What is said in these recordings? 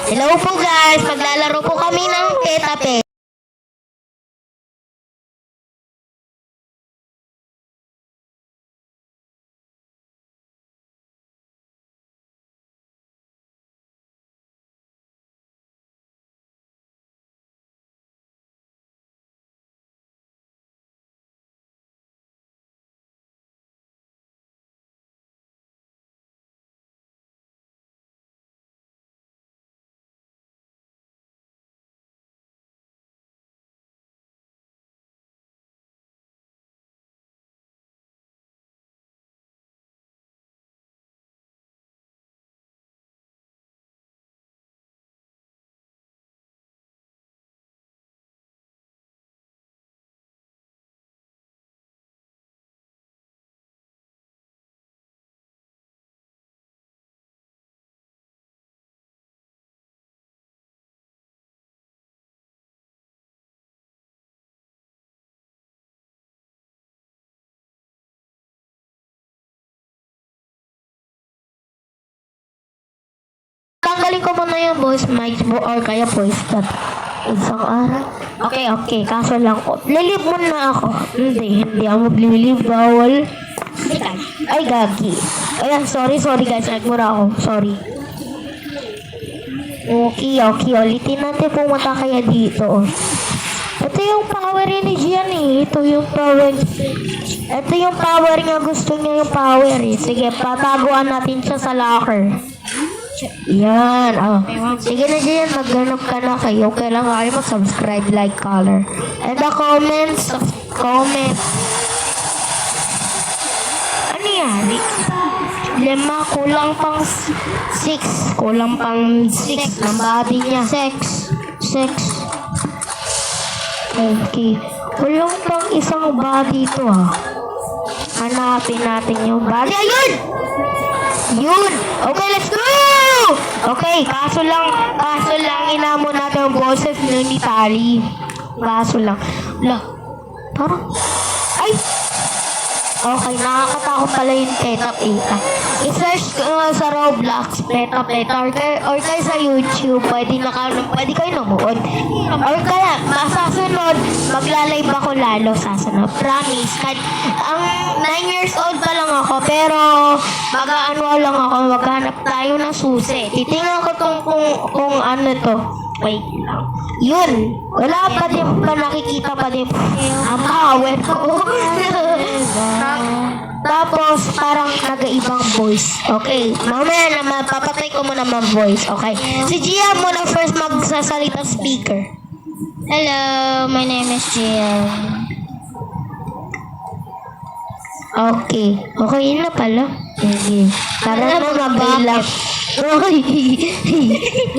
Hello po guys, maglalaro po kami ng Peta-Pet. Tanggalin ko muna yung voice mic mo or kaya voice chat. Isang araw. Okay. Kaso lang ko. Lilib muna ako. Hindi ako maglilib. Bawal. Ay, gagi. Ayan, sorry guys. Nagmura ako. Sorry. Okay. Ulitin natin pumunta kaya dito. Ito yung power ni Gian eh. Ito yung power niya. Gusto niya yung power eh. Sige, pataguan natin siya sa locker. Yan, sige na dyan, magganap ka na kayo. Kailangan kayo mag-subscribe, like, color. And the comments, comment. Ano yan? 5, kulang pang 6. Kulang pang 6 ang body niya. 6. Okay. Kulang pang isang body ito Hanapin natin yung body. Ayun! Yun! Okay, let's go! Okay, kaso lang inamon natin yung boses ni Tali. Kaso lang. Parang, ay! Okay, nakakatakot pala yung Peta-Peta. I-search sa Roblox, Peta-Peta, or kaya sa YouTube, pwede kayo namuod. Or kaya, masasunod, magla-live ako lalo sasunod. Promise, kahit ang 9 years old pa lang ako, pero maghanap tayo ng susi. Titingnan ko kung ano to. Wait lang. Yun! Wala pa din pa nakikita pa din ang power ko. Tapos, parang nag-ibang voice. Okay. Mamaya naman, papatay ko muna mga voice. Okay. Si Gia muna first magsasalita speaker. Hello, my name is Jian. Okay. Okay na pala. Sige. Tara na mag-ilap.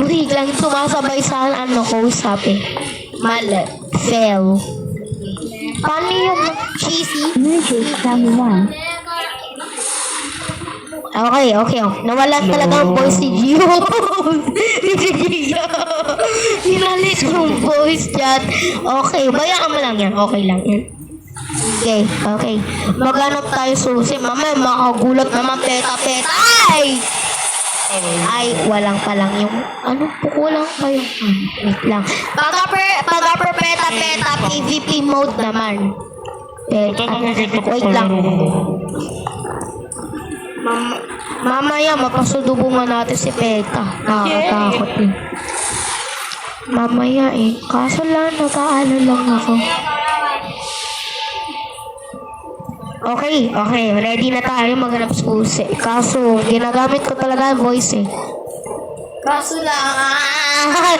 Wait lang, sumasabay sa ko sabi. Mali. Fail. Paano yung cheesy? Okay. Nawalan talaga ang voice si Gio. Hinalis yung voice chat. Okay, bayaan mo lang yan. Okay lang yan. Okay. Maghanap tayo susi. Mamaya makagulat naman Peta-Peta. Ay, walang pa lang yung kulang pa yung wait lang. Pag-upper Peta-Peta PvP mode naman. Wait lang. Mamaya mapasudubungan natin si Peta. Nakakatakot eh. Mamaya kaso lang nag-aano lang ako. Okay. Ready na tayo maghanap susi. Kaso, ginagamit ko talaga ang voice eh. Kaso lang.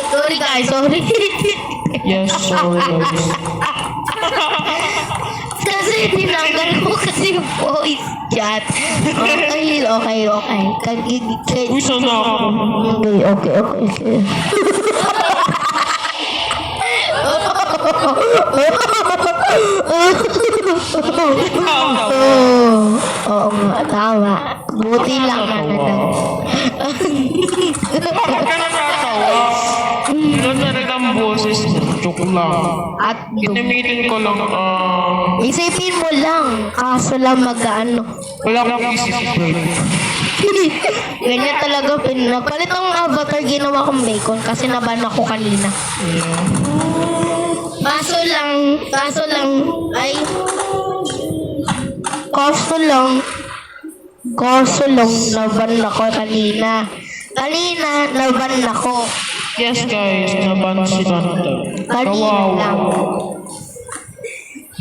Sorry guys, sorry. Yes, sorry. Kasi tinanggal ko kasi yung voice chat. Okay. Uy, sana ako. Okay. Oo nga, tama. Buti lang na. Bakit ka nagkatawa? Wala talagang boses mo. Joke lang. At Inimitin ko lang, isipin mo lang, kaso lang mag-ano. wala akong isip. Ganyan talaga, nagpalit ang avatar, ginawa kong bacon kasi naban ako kanina. Kaso lang, naban ako kanina. Kanina, naban ako. Yes guys, naban si Dante. Kanina lang.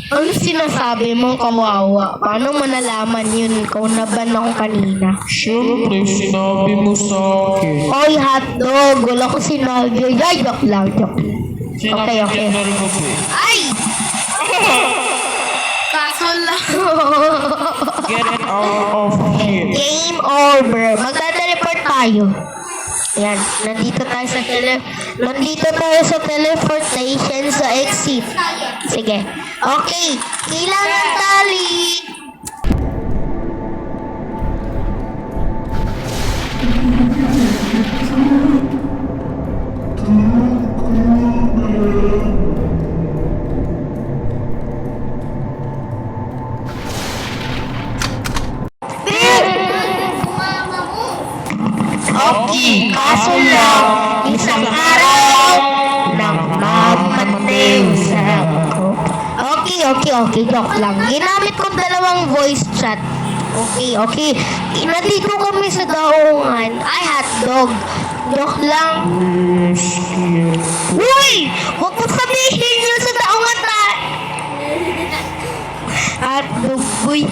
Ano sinasabi mo, kawawa? Paano mo nalaman yun kung naban ako kanina? Siyempre, sinabi mo sa akin. Oy, hotdog! Wala ko sinabi. Ay, joke lang. Okay. Ay! Kaso lang. Get out of here. Game over. Magta-teleport tayo. Yan, nandito tayo sa teleportation sa exit. Sige. Okay, kailangan tali. Okay, kaso lang, isang araw nang mamatay sa ako. Okay, joke lang. Ginamit kong dalawang voice chat. Okay. Nandito kami sa daungan. Ay, hotdog. Joke lang. Uy! Huwag mo sabihin yun sa daungan hotdog, uy.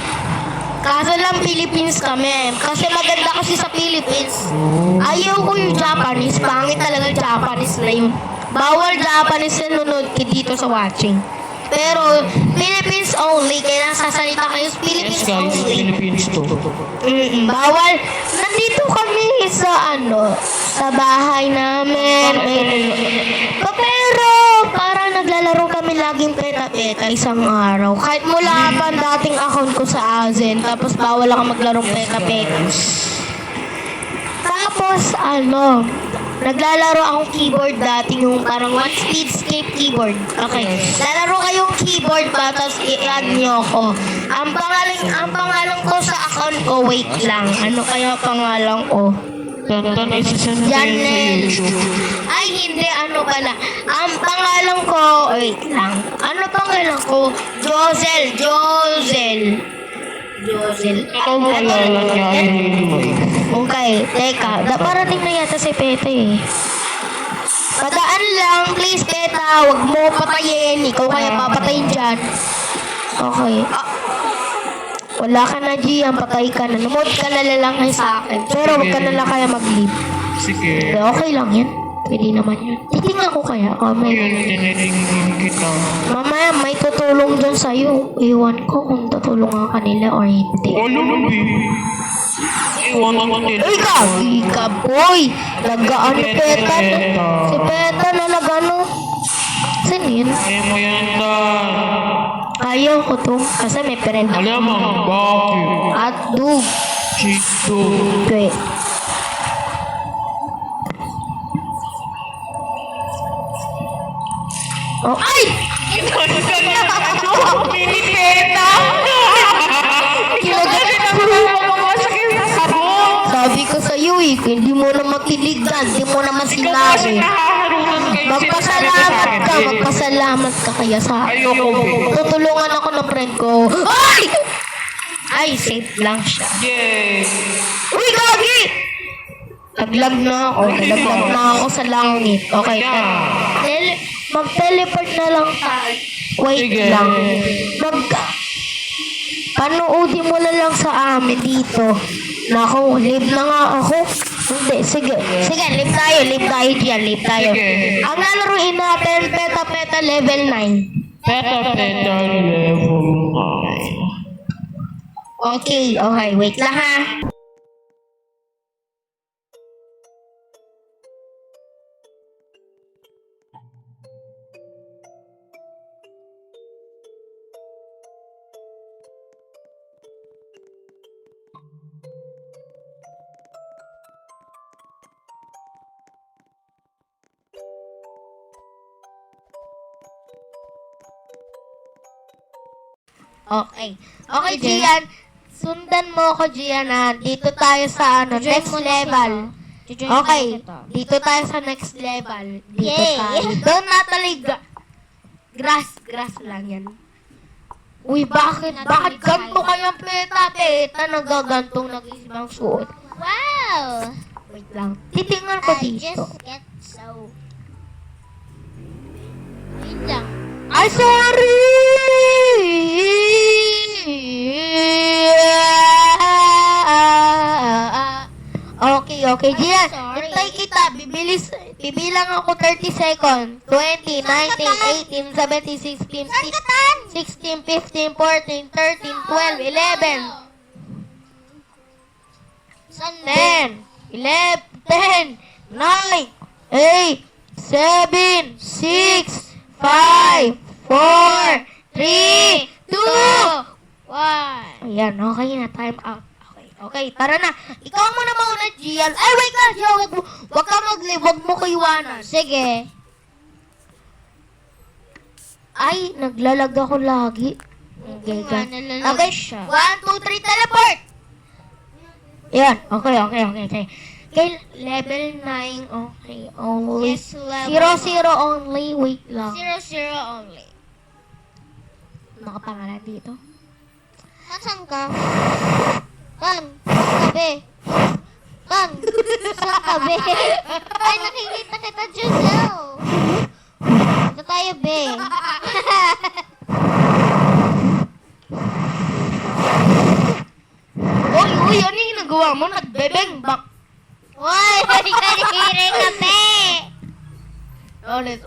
Kaso lang Philippines kami. Kasi maganda kasi sa Philippines. Ayaw ko yung Japanese. Pangit talaga yung Japanese na yun. Bawal Japanese na nunod dito sa watching. Pero Philippines only. Kaya nasasalita kayo sa Philippines Yes guys, only. Philippines to. Bawal. Nandito kami sa bahay namin. Pero parang naglalaro kami laging peta-peta isang araw. Kahit mula pa ang dating account ko sa Azen. Tapos bawal ako maglarong peta-peta. Tapos naglalaro akong keyboard dati yung parang one speed escape keyboard. Okay. Lalaro kayong keyboard pa tapos i-add nyo ako. Ang pangalan ko sa account ko, wait lang. Ano kaya pangalan ko? Tantan, isasend ko yun sa Janel. YouTube. Ay, hindi. Ano pala? Ang pangalan ko, wait lang. Ano pangalan ko? Josel. Ikaw pala lang niya ay niliway. Okay, teka. Parating na yata si Pete eh. Padaan lang, please, Peta. Huwag mo patayin. Ikaw kaya papatayin dyan. Okay. Wala ka na, Gian. Patay ka na. Lumod ka na lang kayo sa akin. Pero huwag ka na lang kaya mag-leave. Sige. Okay lang yan. Pwede naman yun. Titingnan ko kaya. Ayun, tinitingin kita. Mamaya may tutulong dyan sa'yo. Iwan ko kung tutulong ang kanila or hindi. Ano na, baby? Iwan ako nila. Uy, gagi ka, boy! Nag-ano Peta? Si Peta na nag-ano? Saan yun? Ay mo yan, Dan. Ayaw ko to. Kasi may friend ako. Alam mo, bakit? At dug. Chito. Okay. Oh, ay! Mini Peta! Sabi ko sa iyo eh, hindi mo na matiligan, hindi mo naman sinabi. Magpasalamat ka kaya sa akin. Ayoko, babe. Tutulungan ako ng friend ko. Ay! Ay, safe lang siya. Yay! Uy, gagi! Naglag na ako sa langit. Okay, mag-teleport na lang tayo. Wait Sige. lang. Panoodin mo na lang sa amin dito. Naku, live na nga ako. Hindi, sige. Sige, live tayo dyan, live tayo. Sige. Ang lalaruin natin, Peta level 9. Peta level 9. Okay, wait lang ha. Okay. Okay, Gian. Sundan mo ako, Gian, ha? Dito tayo sa next level. Okay. Dito tayo sa next level. Dito Yay! tayo. Doon, Natalie. Grass lang yan. Uy, bakit ganito kayang peta? Nagagantong nag-isibang suot. Wow! Wait lang. Titingnan ko I dito. just get so... Yun lang. Ay, sorry! Okay, Gian. sorry. Hintay kita. Bibilang ako 30 seconds. 20, 19, 18, 17, 16, 16, 15, 14, 13, 12, 11, Saan 10, 11, 10, 9, 8, 7, 6, 5, 4, 3, 2, 1. Ayan, okay na. Time out. Okay, tara na. Ikaw muna mauna, Gian. Ay, wait lang, Gian. Wag ka mag-live. Wag mo ko iwanan. Sige. Ay, naglalag ako lagi. Okay, nga, nalalag okay. siya. 1, 2, 3, teleport! Yan. Okay. Okay, level 9. Okay, only. Yes, level 0 only. Wait lang. 0 only. Nakapangalan dito. Nasaan ka? Kan, tabi. Kan, saan tabi? Ay, nakikita kita, Giselle. Ito tayo, be. Uy, ano yung nagawa mo? Nagbebeng bak. Uy, kanina ka, be. Ulit.